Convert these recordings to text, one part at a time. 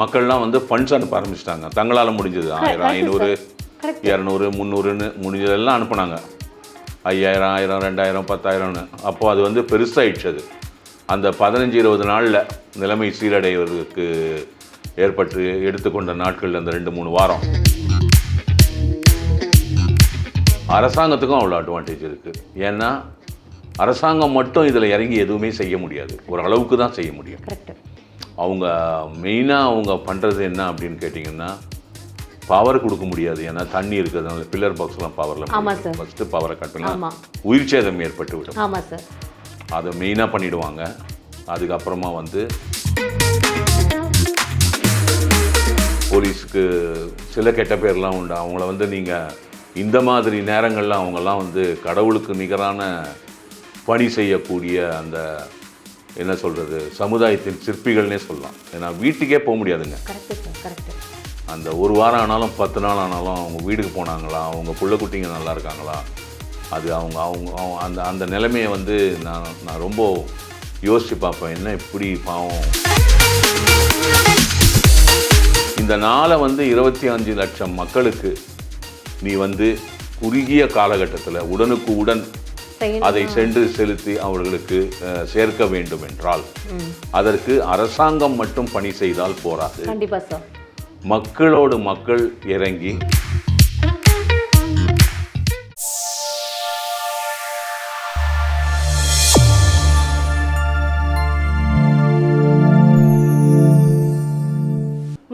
மக்கள்லாம் வந்து ஃபண்ட்ஸ் அனுப்ப ஆரம்பிச்சிட்டாங்க. தங்களால் முடிஞ்சது 1000, 500, 200, 300ன்னு முடிஞ்சதெல்லாம் அனுப்புனாங்க. 5000, 1000, 2000, 10,000ன்னு. அப்போது அது வந்து பெருசாகிடுச்சு. அது அந்த 15-20 நாளில் நிலைமை சீரடைவதற்கு ஏற்பட்டு எடுத்துக்கொண்ட நாட்கள் அந்த 2-3 வாரம். அரசாங்கத்துக்கும் அவ்வளோ அட்வான்டேஜ் இருக்குது. ஏன்னா அரசாங்கம் மட்டும் இதில் இறங்கி எதுவுமே செய்ய முடியாது, ஒரு அளவுக்கு தான் செய்ய முடியும். அவங்க மெயினாக அவங்க பண்ணுறது என்ன அப்படின்னு கேட்டிங்கன்னா, பவர் கொடுக்க முடியாது. ஏன்னா தண்ணி இருக்கிறதுனால பில்லர் பாக்ஸ்லாம் பவரில் ஃபஸ்ட்டு பவரை கட் பண்ணி உயிர் சேதம் ஏற்பட்டு விடும். ஆமாம் சார், அதை மெயினாக பண்ணிவிடுவாங்க. அதுக்கப்புறமா வந்து போலீஸுக்கு சில கெட்ட பேர்லாம் உண்டு. அவங்கள வந்து நீங்கள் இந்த மாதிரி நேரங்களில் அவங்கெல்லாம் வந்து கடவுளுக்கு நிகரான பணி செய்யக்கூடிய அந்த என்ன சொல்கிறது சமுதாயத்தின் சிற்பிகள்னே சொல்லலாம். ஏன்னா வீட்டுக்கே போக முடியாதுங்க. அந்த ஒரு வாரம் ஆனாலும் 10 நாள் ஆனாலும் அவங்க வீட்டுக்கு போனாங்களா, அவங்க புள்ள குட்டிங்க நல்லா இருக்காங்களா, அது அவங்க அவங்க அந்த அந்த நிலைமையை வந்து நான் ரொம்ப யோசித்து பார்ப்பேன். என்ன இப்படி பாவம். இந்த நாளை வந்து 25 லட்சம் மக்களுக்கு நீ வந்து குறுகிய காலகட்டத்தில் உடனுக்கு உடன் அதை சென்று செலுத்தி அவர்களுக்கு சேர்க்க வேண்டும் என்றால் அதற்கு அரசாங்கம் மட்டும் பணி செய்தால் போராது. கண்டிப்பா சார், மக்களோடு மக்கள் இறங்கி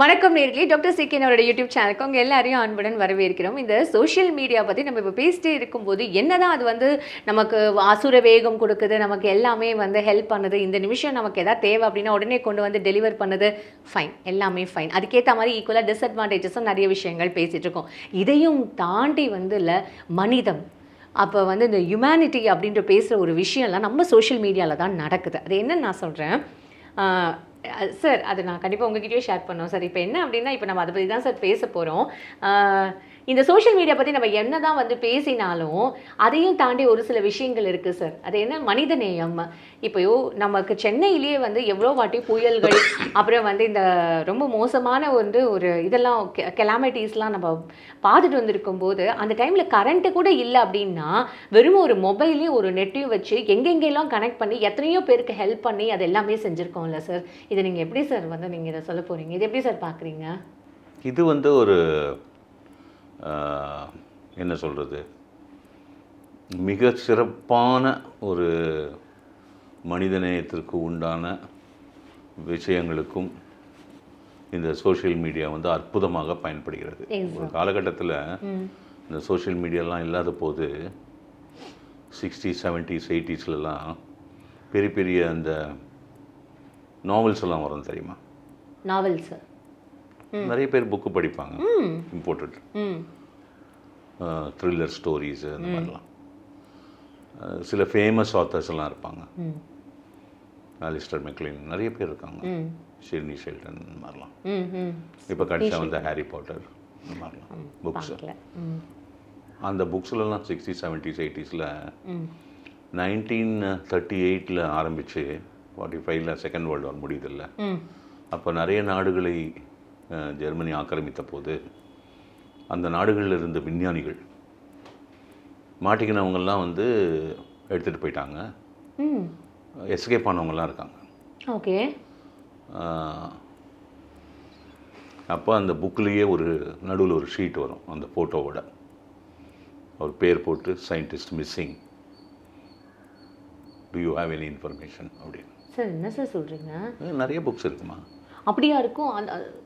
வணக்கம் நேர்களே, டாக்டர் சிகேன் அவரோட யூடியூப் சேனலுக்கு உங்கள் எல்லாரையும் அன்புடன் வரவேற்கிறோம். இந்த சோஷியல் மீடியா பற்றி நம்ம இப்போ பேசிட்டே இருக்கும்போது என்னதான் அது வந்து நமக்கு அசுர வேகம் கொடுக்குது, நமக்கு எல்லாமே வந்து ஹெல்ப் பண்ணுது, இந்த நிமிஷம் நமக்கு எதாவது தேவை அப்படின்னா உடனே கொண்டு வந்து டெலிவர் பண்ணுது, ஃபைன், எல்லாமே ஃபைன். அதுக்கேற்ற மாதிரி ஈக்குவலாக டிஸ்அட்வான்டேஜஸும் நிறைய விஷயங்கள் பேசிகிட்டு இருக்கோம். இதையும் தாண்டி வந்து இல்லை மனிதம், அப்போ வந்து இந்த ஹியூமனிட்டி அப்படின்ற பேசுகிற ஒரு விஷயம்லாம் நம்ம சோஷியல் மீடியாவில் தான் நடக்குது. அது என்னன்னு நான் சொல்கிறேன் சார், அது நான் கண்டிப்பாக உங்ககிட்டயே ஷேர் பண்ணோம் சார். இப்போ என்ன அப்படின்னா, இப்போ நம்ம அதை பற்றி தான் சார் பேச போகிறோம். இந்த சோஷியல் மீடியா பற்றி நம்ம என்ன தான் வந்து பேசினாலும் அதையும் தாண்டி ஒரு சில விஷயங்கள் இருக்குது சார். அது என்ன, மனித நேயம். இப்போ நமக்கு சென்னையிலேயே வந்து எவ்வளோ வாட்டி புயல்கள், அப்புறம் வந்து இந்த ரொம்ப மோசமான வந்து ஒரு இதெல்லாம் கெலாமிட்டிஸ்லாம் நம்ம பார்த்துட்டு வந்திருக்கும் போது அந்த டைமில் கரண்ட்டு கூட இல்லை அப்படின்னா வெறும் ஒரு மொபைலையும் ஒரு நெட்டையும் வச்சு எங்கெங்கெல்லாம் கனெக்ட் பண்ணி எத்தனையோ பேருக்கு ஹெல்ப் பண்ணி அது எல்லாமே செஞ்சுருக்கோம்ல சார். இதை நீங்கள் எப்படி சார் வந்து நீங்கள் இதை சொல்ல போகிறீங்க? இது எப்படி சார் பார்க்குறீங்க? இது வந்து ஒரு என்ன சொல்கிறது, மிக சிறப்பான ஒரு மனிதநேயத்திற்கு உண்டான விஷயங்களுக்கும் இந்த சோஷியல் மீடியா வந்து அற்புதமாக பயன்படுகிறது. ஒரு காலகட்டத்தில் இந்த சோஷியல் மீடியாலாம் இல்லாத போது 60s, 70s, 80sலாம் பெரிய பெரிய அந்த நாவல்ஸ் எல்லாம் வரும் தெரியுமா? நாவல்ஸ் நிறைய பேர் புக்கு படிப்பாங்க, இம்போர்ட்டட் த்ரில்லர் ஸ்டோரிஸு அந்த மாதிரிலாம். சில ஃபேமஸ் ஆத்தர்ஸ் எல்லாம் இருப்பாங்க, அலிஸ்டர் மெக்லின், நிறைய பேர் இருக்காங்க, ஷிர்னி ஷெல்டன் இந்த மாதிரிலாம். இப்போ கடைசியாக வந்து ஹாரி பாட்டர் இந்த மாதிரிலாம் புக்ஸு. அந்த புக்ஸ்லலாம் 60s, 70s, 80sல 1938 ஆரம்பித்து 45 செகண்ட் வேர்ல்டு வார் முடியுதில்ல, அப்போ நிறைய நாடுகளை ஜெர்மனி ஆக்கிரமித்த போது அந்த நாடுகளில் இருந்த விஞ்ஞானிகள் மாட்டிக்கினவங்கெல்லாம் வந்து எடுத்துகிட்டு போயிட்டாங்க, எஸ்கேப் ஆனவங்கெல்லாம் இருக்காங்க. ஓகே. அப்போ அந்த புக்லேயே ஒரு நடுவில் ஒரு ஷீட் வரும், அந்த ஃபோட்டோவோட ஒரு பேர் போட்டு scientist missing, to you have any information அப்படின்னு. சார் என்ன சார் சொல்கிறீங்க? நிறைய புக்ஸ் இருக்குமா, அப்படியா இருக்கும்?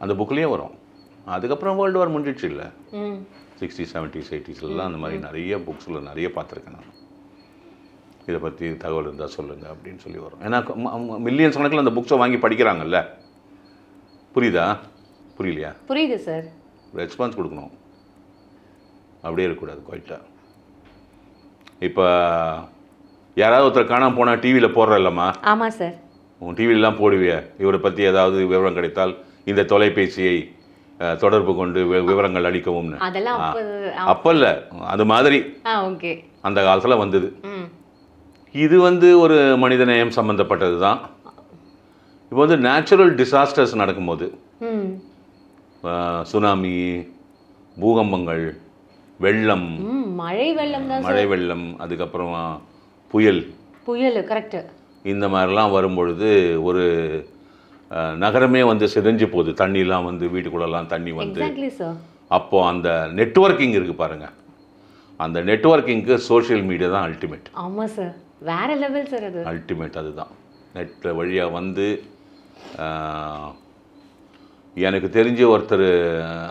அந்த புக்லேயே வரும். அதுக்கப்புறம் வேர்ல்டு வார் முடிஞ்சிடுச்சு இல்லை, 60s, 70s, 80sலாம் அந்த மாதிரி நிறைய புக்ஸில் நிறைய பார்த்துருக்கேன் நான். இதை பற்றி தகவல் இருந்தால் சொல்லுங்கள் அப்படின்னு சொல்லி வரும். ஏன்னா மில்லியன்ஸ் கணக்கில் அந்த புக்ஸை வாங்கி படிக்கிறாங்கல்ல. புரியுதா? புரியலையா? புரியுது சார். ரெஸ்பான்ஸ் கொடுக்கணும், அப்படியே இருக்கக்கூடாது குவைட்டாக. இப்போ யாராவது ஒருத்தர் காணாமல் போனால் டிவியில் போடுறல்லம்மா. ஆமாம் சார். உன் டிவிலெலாம் போடுவிய, இவரை பற்றி ஏதாவது விவரம் கிடைத்தால் இந்த தொலைபேசியை தொடர்பு கொண்டு விவரங்கள் அளிக்கவும்னு. அப்போ இல்லை, அது மாதிரி அந்த காலத்தில் வந்தது. இது வந்து ஒரு மனிதநேயம் சம்மந்தப்பட்டது தான். இப்போ வந்து நேச்சுரல் டிசாஸ்டர்ஸ் நடக்கும்போது ம் சுனாமி, பூகம்பங்கள், வெள்ளம், ம் மழை வெள்ளம் தான் மழை வெள்ளம், அதுக்கப்புறமா புயல், புயல். கரெக்ட். இந்த மாதிரிலாம் வரும்பொழுது ஒரு நகரமே வந்து சிதைஞ்சு போகுது. தண்ணிலாம் வந்து வீட்டுக்குள்ளெல்லாம் தண்ணி வந்து, எக்ஸாக்ட்லி சார். அப்போது அந்த நெட்வொர்க்கிங் இருக்குது பாருங்கள், அந்த நெட்வொர்க்கிங்க்கு சோஷியல் மீடியா தான் அல்டிமேட். ஆமாம் சார், வேற லெவல் சார் அது. அல்டிமேட் அதுதான். நெட் வழியாக வந்து எனக்கு தெரிஞ்ச ஒருத்தர்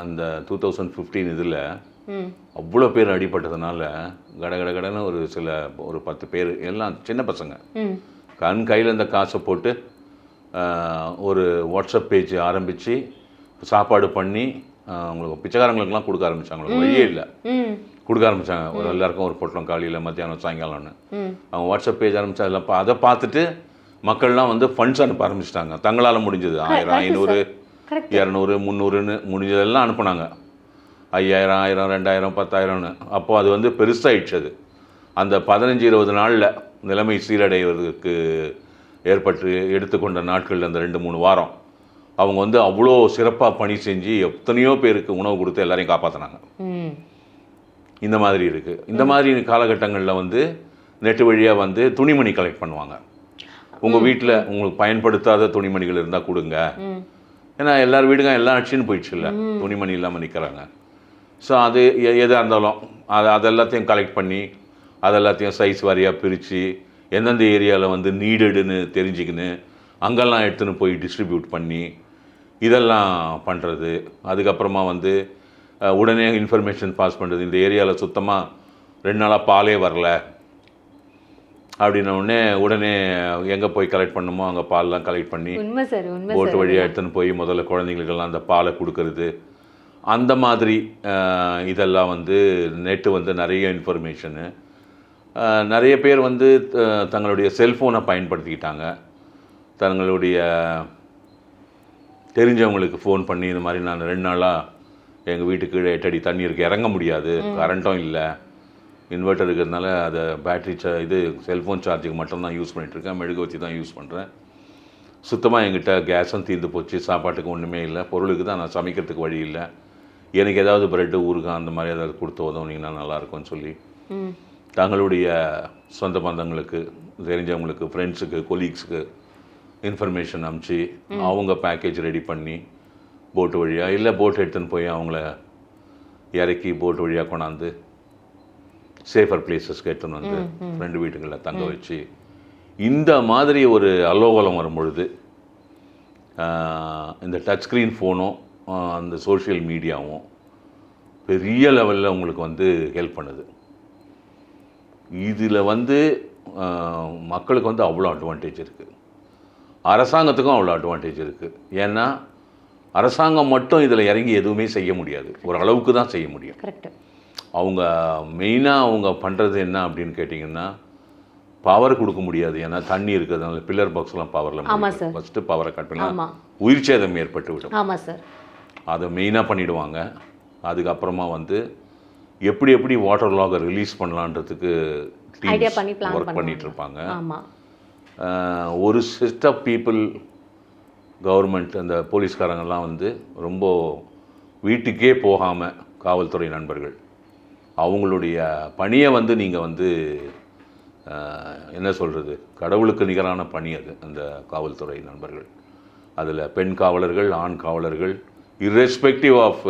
அந்த 2015 இதில் ம் அவ்வளோ பேர் அடிபட்டதுனால கடன்னு ஒரு 10 பேர், எல்லாம் சின்ன பசங்க, ம் கையில் இருந்த காசை போட்டு ஒரு வாட்ஸ்அப் பேஜ் ஆரம்பித்து சாப்பாடு பண்ணி அவங்களுக்கு பிச்சைக்காரங்களுக்கெல்லாம் கொடுக்க ஆரம்பித்தாங்க. அவங்களுக்கு வழியே இல்லை, ம் கொடுக்க ஆரம்பித்தாங்க. ஒரு எல்லாருக்கும் ஒரு பொட்டலம் காலையில் மத்தியானம் சாயங்காலம்னு ம் அவங்க வாட்ஸ்அப் பேஜ் ஆரம்பித்தா அதில் அதை பார்த்துட்டு மக்கள்லாம் வந்து ஃபண்ட்ஸ் அனுப்ப ஆரம்பிச்சிட்டாங்க. தங்களால் முடிஞ்சது 1000, 500, கரெக்ட். 200, 300ன்னு முடிஞ்சதெல்லாம் அனுப்புனாங்க. 5000, 1000, 2000, 10,000ன்னு. அப்போது அது வந்து பெருசாகிடுச்சு. அது அந்த 15-20 நாளில் நிலைமை சீரடைவதற்கு ஏற்பட்டு எடுத்துக்கொண்ட நாட்கள் அந்த 2-3 வாரம் அவங்க வந்து அவ்வளோ சிறப்பாக பணி செஞ்சு எத்தனையோ பேருக்கு உணவு கொடுத்து எல்லாரையும் காப்பாற்றினாங்க. இந்த மாதிரி இருக்குது. இந்த மாதிரி காலகட்டங்களில் வந்து நெட்டு வழியாக வந்து துணிமணி கலெக்ட் பண்ணுவாங்க. உங்கள் வீட்டில் உங்களுக்கு பயன்படுத்தாத துணிமணிகள் இருந்தால் கொடுங்க. ஏன்னா எல்லார் வீடுங்க எல்லாம் அடிச்சுன்னு போயிடுச்சு இல்லை, துணிமணி இல்லாமல் நிற்கிறாங்க. ஸோ அது எதாக இருந்தாலும் அது எல்லாத்தையும் கலெக்ட் பண்ணி அது எல்லாத்தையும் சைஸ் வாரியாக பிரித்து எந்தெந்த ஏரியாவில் வந்து நீடடுன்னு தெரிஞ்சுக்கின்னு அங்கெல்லாம் எடுத்துன்னு போய் டிஸ்ட்ரிபியூட் பண்ணி இதெல்லாம் பண்ணுறது. அதுக்கப்புறமா வந்து உடனே இன்ஃபர்மேஷன் பாஸ் பண்ணுறது. இந்த ஏரியாவில் சுத்தமாக 2 நாளாக பாலே வரல அப்படின்னோடனே உடனே எங்கே போய் கலெக்ட் பண்ணுமோ அங்கே பால்லாம் கலெக்ட் பண்ணி போட்டு வழியாக எடுத்துன்னு போய் முதல்ல குழந்தைங்களுக்கெல்லாம் அந்த பாலை கொடுக்கறது. அந்த மாதிரி இதெல்லாம் வந்து நெட்டு வந்து நிறைய இன்ஃபர்மேஷனு. நிறைய பேர் வந்து தங்களுடைய செல்ஃபோனை பயன்படுத்திக்கிட்டாங்க. தங்களுடைய தெரிஞ்சவங்களுக்கு ஃபோன் பண்ணி இந்த மாதிரி நான் 2 நாளாக எங்கள் வீட்டுக்கு 8 அடி தண்ணி இருக்குது, இறங்க முடியாது, கரண்ட்டும் இல்லை, இன்வெர்ட்டர் இருக்கிறதுனால அதை பேட்ரி இது செல்ஃபோன் சார்ஜுக்கு மட்டும்தான் யூஸ் பண்ணிகிட்ருக்கேன், மெழுகு வச்சு தான் யூஸ் பண்ணுறேன், சுத்தமாக என்கிட்ட கேஸும் தீர்ந்து போச்சு, சாப்பாட்டுக்கு ஒன்றுமே இல்லை, பொருளுக்கு தான் நான் சமைக்கிறதுக்கு வழி இல்லை, எனக்கு ஏதாவது ப்ரெட்டு ஊறுகாய் அந்த மாதிரி ஏதாவது கொடுத்து உதவுனீங்கன்னா நல்லாயிருக்கும்னு சொல்லி தங்களுடைய சொந்த பந்தங்களுக்கு, தெரிஞ்சவங்களுக்கு, ஃப்ரெண்ட்ஸுக்கு, கொலீக்ஸுக்கு இன்ஃபர்மேஷன் அனுப்பிச்சு அவங்க பேக்கேஜ் ரெடி பண்ணி போட்டு வழியாக இல்லை போட் எடுத்துன்னு போய் அவங்கள இறக்கி போட்டு வழியாக கொண்டாந்து சேஃபர் பிளேஸஸ்க்கு எடுத்துன்னு வந்து ஃப்ரெண்டு வீட்டுகளில் தங்க வச்சு இந்த மாதிரி ஒரு அலோகலம் வரும்பொழுது இந்த டச் ஸ்க்ரீன் ஃபோனும் அந்த சோஷியல் மீடியாவும் பெரிய லெவலில் உங்களுக்கு வந்து ஹெல்ப் பண்ணுது. இதில் வந்து மக்களுக்கு வந்து அவ்வளோ அட்வான்டேஜ் இருக்குது, அரசாங்கத்துக்கும் அவ்வளோ அட்வான்டேஜ் இருக்குது. ஏன்னா அரசாங்கம் மட்டும் இதில் இறங்கி எதுவுமே செய்ய முடியாது, ஒரு அளவுக்கு தான் செய்ய முடியும். கரெக்ட். அவங்க மெயினாக அவங்க பண்ணுறது என்ன அப்படின்னு கேட்டிங்கன்னா பவர் கொடுக்க முடியாது. ஏன்னா தண்ணி இருக்கிறதுனால பில்லர் பாக்ஸ்லாம் பவரில் ஃபஸ்ட்டு பவரை கட் பண்ணி உயிர் சேதம் ஏற்பட்டு விடும். ஆமாம் சார், அதை மெயினாக பண்ணிவிடுவாங்க. அதுக்கப்புறமா வந்து எப்படி வாட்டர் லாகை ரிலீஸ் பண்ணலான்றதுக்கு ஒர்க் பண்ணிகிட்டு இருப்பாங்க. ஒரு செட் ஆஃப் பீப்புள், கவர்மெண்ட், அந்த போலீஸ்காரங்கள்லாம் வந்து ரொம்ப வீட்டுக்கே போகாமல் காவல்துறை நண்பர்கள் அவங்களுடைய பணியை வந்து நீங்கள் வந்து என்ன சொல்கிறது, கடவுளுக்கு நிகரான பணி அது. அந்த காவல்துறை நண்பர்கள் அதில் பெண் காவலர்கள், ஆண் காவலர்கள், இர்ரெஸ்பெக்டிவ் ஆஃப்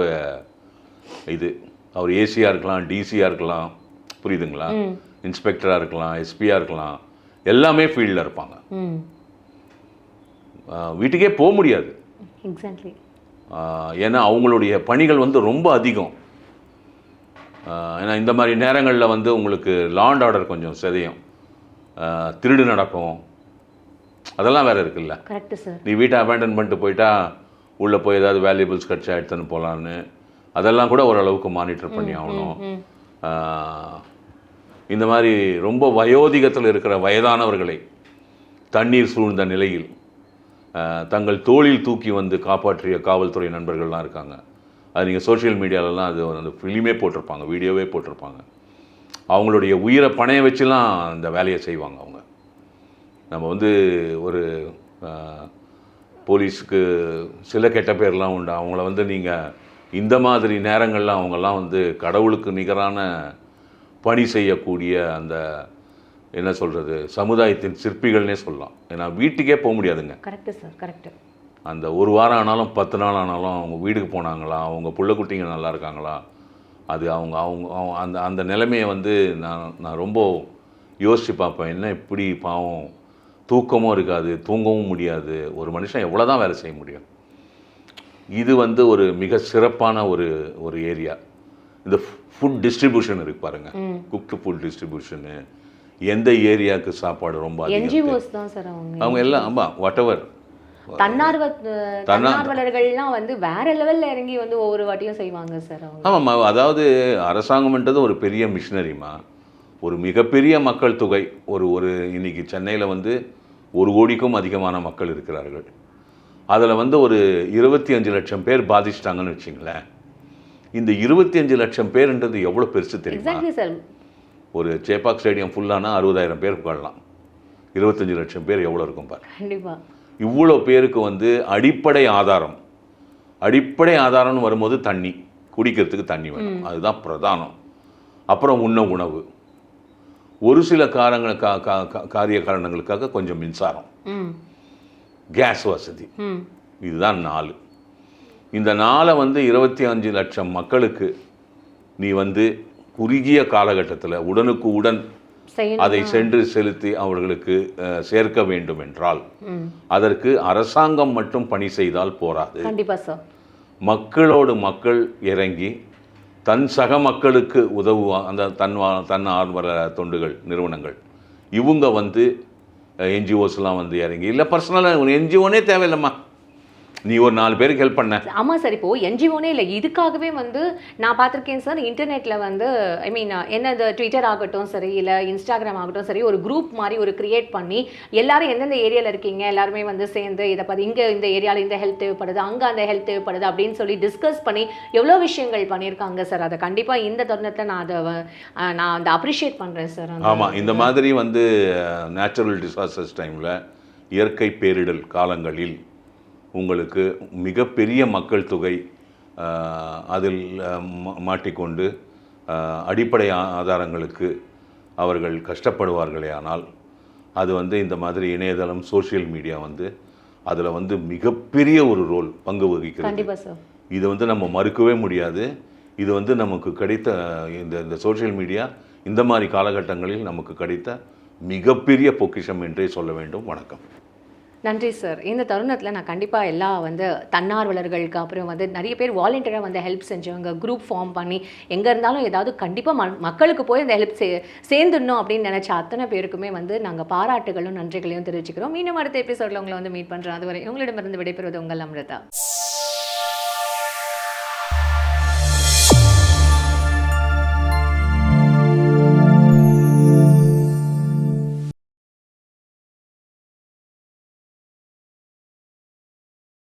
இது, அவர் ஏசியாக இருக்கலாம், டிசியாக இருக்கலாம், புரியுதுங்களா, இன்ஸ்பெக்டராக இருக்கலாம், எஸ்பியாக இருக்கலாம், எல்லாமே ஃபீல்டில் இருப்பாங்க. வீட்டுக்கே போக முடியாது. எக்ஸாக்ட்லி. ஏன்னா அவங்களுடைய பணிகள் வந்து ரொம்ப அதிகம். ஏன்னா இந்த மாதிரி நேரங்களில் வந்து உங்களுக்கு லா அண்ட் ஆர்டர் கொஞ்சம் சிதையும், திருடு நடக்கும், அதெல்லாம் வேறு இருக்குல்ல. Correct sir. நீ வீட்டை அபேண்டன் பண்ணிட்டு போயிட்டா உள்ளே போய் ஏதாவது வேல்யூபிள்ஸ் கிடச்சா எடுத்துன்னு போகலான்னு அதெல்லாம் கூட ஓரளவுக்கு மானிட்டர் பண்ணி ஆகணும். இந்த மாதிரி ரொம்ப வயோதிகத்தில் இருக்கிற வயதானவர்களை தண்ணீர் சூழ்ந்த நிலையில் தங்கள் தோளில் தூக்கி வந்து காப்பாற்றிய காவல்துறை நண்பர்கள்லாம் இருக்காங்க. அது நீங்கள் சோஷியல் மீடியாலலாம் அது அந்த ஃபிலிமே போட்டிருப்பாங்க, வீடியோவே போட்டிருப்பாங்க. அவங்களுடைய உயிரை பணைய வச்சுலாம் அந்த வேலையை செய்வாங்க அவங்க. நம்ம வந்து ஒரு போலீஸுக்கு சில கெட்ட பேர்லாம் உண்டு. அவங்கள வந்து நீங்கள் இந்த மாதிரி நேரங்களில் அவங்கெல்லாம் வந்து கடவுளுக்கு நிகரான பணி செய்யக்கூடிய அந்த என்ன சொல்கிறது சமுதாயத்தின் சிற்பிகள்னே சொல்லலாம். ஏன்னா வீட்டுக்கே போக முடியாதுங்க. Correct sir, correct. அந்த ஒரு வாரம் ஆனாலும் 10 நாள் ஆனாலும் அவங்க வீட்டுக்கு போனாங்களா, அவங்க புள்ள குட்டிங்க நல்லா இருக்காங்களா, அது அவங்க அவங்க அவங்க அந்த அந்த நிலைமையை வந்து நான் ரொம்ப யோசித்து பார்ப்பேன். என்ன இப்படி பாவம், தூக்கமும் இருக்காது, தூங்கவும் முடியாது, ஒரு மனுஷன் எவ்வளோ தான் வேலை செய்ய முடியும். இது வந்து ஒரு மிக சிறப்பான ஒரு ஏரியா. இந்த ஃபுட் டிஸ்ட்ரிபியூஷன் இருக்கு பாருங்கள், குக்டு ஃபுட் டிஸ்ட்ரிபியூஷனு, எந்த ஏரியாவுக்கு சாப்பாடு ரொம்ப அதிகம், NGOs தான் சார் அவங்க எல்லாம். ஆமாம், வாட் எவர் தன்னார்வலர்கள்லாம் வந்து வேற லெவலில் இறங்கி வந்து ஒவ்வொரு வாட்டியும் செய்வாங்க சார் அவங்க. ஆமாம்மா, அதாவது அரசாங்கம்ன்றது ஒரு பெரிய மிஷினரிமா, ஒரு மிகப்பெரிய மக்கள் தொகை. ஒரு இன்னைக்கு சென்னையில் வந்து 1 கோடிக்கும் அதிகமான மக்கள் இருக்கிறார்கள். அதில் வந்து ஒரு 25 லட்சம் பேர் பாதிச்சிட்டாங்கன்னு வச்சுங்களேன். இந்த 25 லட்சம் பேருன்றது எவ்வளோ பெருசு தெரியுமா? சார், ஒரு சேப்பாக் ஸ்டேடியம் ஃபுல்லானா 60,000 பேர் உட்காரலாம். 25 லட்சம் பேர் எவ்வளோ இருக்கும் பாரு. கண்டிப்பாக இவ்வளோ பேருக்கு வந்து அடிப்படை ஆதாரம்னு வரும்போது தண்ணி, குடிக்கிறதுக்கு தண்ணி வேணும், அதுதான் பிரதானம். அப்புறம் உணவு, ஒரு சில காரிய காரணங்களுக்காக கொஞ்சம் மின்சாரம், கேஸ் வசதி, இதுதான் 4. இந்த 4 வந்து 25 லட்சம் மக்களுக்கு நீ வந்து குறுகிய காலகட்டத்தில் உடனுக்கு உடன் அதை சென்று செலுத்தி அவர்களுக்கு சேர்க்க வேண்டும் என்றால் அதற்கு அரசாங்கம் மட்டும் பணி செய்தால் போராது. கண்டிப்பா சார். மக்களோடு மக்கள் இறங்கி தன் சக மக்களுக்கு உதவுவா அந்த தன்னார்வல தொண்டுகள் நிறுவனங்கள் இவங்க வந்து NGOஸ்லாம் வந்து இறங்கி, இல்லை பர்சனலாக NGOனே தேவையில்லைம்மா, நீ ஒரு 4 பேருக்கு ஹெல்ப் பண்ண. ஆமாம் சார், இப்போது NGOனே இல்லை, இதுக்காகவே வந்து நான் பார்த்துருக்கேன் சார். இன்டர்நெட்டில் வந்து ஐ மீன் என்ன இந்த ட்விட்டர் ஆகட்டும் சரி, இல்லை இன்ஸ்டாகிராம் ஆகட்டும் சரி, ஒரு குரூப் மாதிரி ஒரு கிரியேட் பண்ணி எல்லாரும் எந்தெந்த ஏரியாவில் இருக்கீங்க எல்லாருமே வந்து சேர்ந்து இதை பார்த்து இங்கே இந்த ஏரியாவில் இந்த ஹெல்த் தேவைப்படுது, அங்கே அந்த ஹெல்த் தேவைப்படுது அப்படின்னு சொல்லி டிஸ்கஸ் பண்ணி எவ்வளோ விஷயங்கள் பண்ணியிருக்காங்க சார். அதை கண்டிப்பாக இந்த தருணத்தை நான் அந்த அப்ரிஷியேட் பண்ணுறேன் சார். ஆமாம், இந்த மாதிரி வந்து நேச்சுரல் டிசாஸ்டர்ஸ் டைமில், இயற்கை பேரிடர் காலங்களில் உங்களுக்கு மிகப்பெரிய மக்கள் தொகை அதில் மாட்டிக்கொண்டு அடிப்படை ஆதாரங்களுக்கு அவர்கள் கஷ்டப்படுவார்களே. ஆனால் அது வந்து இந்த மாதிரி இணையதளம், சோஷியல் மீடியா வந்து அதில் வந்து மிகப்பெரிய ஒரு பங்கு வகிக்கிறது. கண்டிப்பாக சார், இதை வந்து நம்ம மறுக்கவே முடியாது. இது வந்து நமக்கு கிடைத்த இந்த சோஷியல் மீடியா இந்த மாதிரி காலகட்டங்களில் நமக்கு கிடைத்த மிகப்பெரிய பொக்கிஷம் என்றே சொல்ல வேண்டும். வணக்கம். நன்றி சார். இந்த தருணத்தில் நான் கண்டிப்பாக எல்லா வந்து தன்னார்வலர்களுக்கு, அப்புறம் வந்து நிறைய பேர் வாலண்டியராக வந்து ஹெல்ப் செஞ்சவங்க, குரூப் ஃபார்ம் பண்ணி எங்கே இருந்தாலும் ஏதாவது கண்டிப்பாக மக்களுக்கு போய் அந்த ஹெல்ப் சேர்ந்துடணும் அப்படின்னு நினச்ச அத்தனை பேருக்குமே வந்து நாங்கள் பாராட்டுகளும் நன்றிகளையும் தெரிவிச்சுக்கிறோம். மீண்டும் அடுத்த எபிசோடில் உங்களை வந்து மீட் பண்ணுறோம். அதுவரை உங்களிடமிருந்து விடைபெறுவது உங்கள் அம்ருதா.